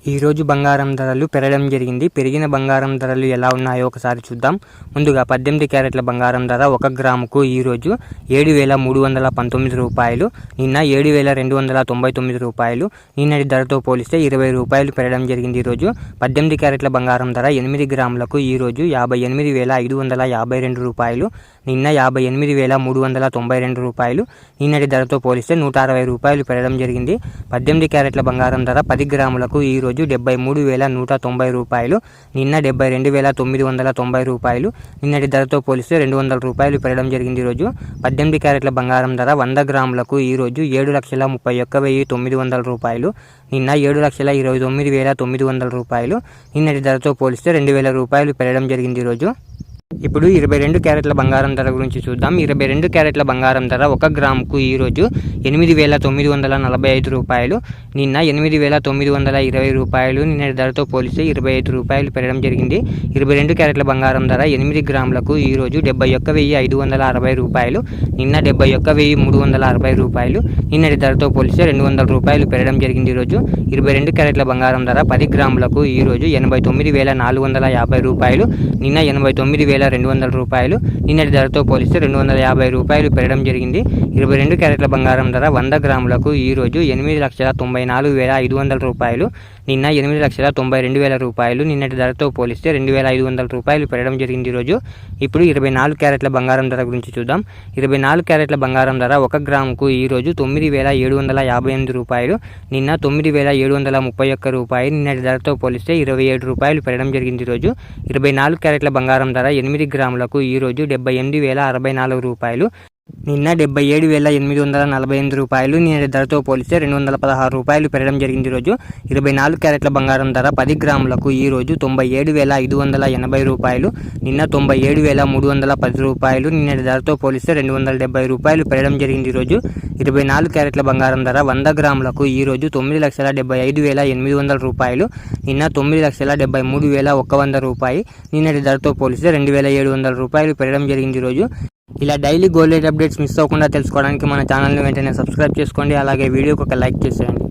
ఈ రోజు బంగారం ధరలు పెరగడం జరిగింది. పెరిగిన బంగారం ధరలు ఎలా ఉన్నాయో ఒకసారి చూద్దాం. ముందుగా 18 క్యారెట్ల బంగారం ధర 1 గ్రాముకు ఈ రోజు 7,319 రూపాయలు, నిన్న 7,299 రూపాయలు. నిన్నటి ధరతో పోలిస్తే 20 రూపాయలు పెరగడం జరిగింది. ఈ రోజు 18 క్యారెట్ల బంగారం ధర 8 గ్రాములకు ఈ రోజు 58,552 రూపాయలు, నిన్న 58,392 రూపాయలు. నిన్నటి ధరతో పోలిస్తే 160 రూపాయలు పెరగడం జరిగింది. 18 క్యారెట్ల బంగారం ధర 10 గ్రాములకు ఈ రోజు 73,190 రూపాయలు, నిన్న 72,990 రూపాయలు. నిన్నటి ధరతో పోలిస్తే 200 రూపాయలు పెరగడం జరిగింది. ఈరోజు 18 క్యారెట్ల బంగారం ధర 100 గ్రాములకు ఈ రోజు 7,31,900 రూపాయలు, నిన్న 7,29,900 రూపాయలు. నిన్నటి ధరతో పోలిస్తే 2,000 రూపాయలు పెరగడం జరిగింది. ఈరోజు ఇప్పుడు 22 క్యారెట్ల బంగారం ధర గురించి చూద్దాం. 22 క్యారెట్ల బంగారం ధర 1 గ్రాముకు ఈ రోజు 8,945 రూపాయలు, నిన్న 8,920 రూపాయలు. నిన్నటి ధరతో పోలిస్తే 25 రూపాయలు పెరగడం జరిగింది. 22 క్యారెట్ల బంగారం ధర 8 గ్రాములకు ఈ రోజు 71,560 రూపాయలు, నిన్న 71,360 రూపాయలు. నిన్నటి ధరతో పోలిస్తే 200 రూపాయలు పెరగడం జరిగింది. ఈరోజు 22 క్యారెట్ల బంగారం ధర 10 గ్రాములకు ఈ రోజు 89,450 రూపాయలు, నిన్న 89,200 రూపాయలు. నిన్నటి ధరతో పోలిస్తే 250 రూపాయలు పెరగడం జరిగింది. 22 క్యారెట్ల బంగారం ధర 100 గ్రాములకు ఈ రోజు 8,94,500 రూపాయలు, నిన్న 8,92,000 రూపాయలు. నిన్నటి ధరతో పోలిస్తే 2,500 రూపాయలు పెరగడం జరిగింది. ఈరోజు ఇప్పుడు 24 క్యారెట్ల బంగారం ధర గురించి చూద్దాం. 24 క్యారెట్ల బంగారం ధర 1 గ్రాముకు ఈ రోజు 9,758 రూపాయలు, నిన్న 9,731 రూపాయలు. నిన్నటి ధరతో పోలిస్తే 27 రూపాయలు పెరగడం జరిగింది. ఈరోజు 24 క్యారెట్ల బంగారం ధర 8 గ్రాములకు ఈ రోజు 78,064 రూపాయలు, నిన్న 77,848 రూపాయలు. నిన్నటి ధరతో పోలిస్తే 216 రూపాయలు పెరగడం జరిగింది. ఈరోజు 24 క్యారెట్ల బంగారం ధర 10 గ్రాములకు ఈ రోజు 97,580 రూపాయలు, నిన్న 97,310 రూపాయలు. నిన్నటి ధరతో పోలిస్తే 270 రూపాయలు పెరగడం జరిగింది. ఈరోజు 24 క్యారెట్ల బంగారం ధర 100 గ్రాములకు ఈ రోజు 9,75,800 రూపాయలు, నిన్న 9,73,100 రూపాయలు. నిన్నటి ధరతో పోలిస్తే 2,700 రూపాయలు పెరగడం జరిగింది. ఈరోజు ఇలా daily gold rate updates miss అవ్వకుండా తెలుసుకోవడానికి మన ఛానల్ని వెంటనే సబ్స్క్రైబ్ చేసుకోండి. అలాగే వీడియోకి ఒక లైక్ చేసేయండి.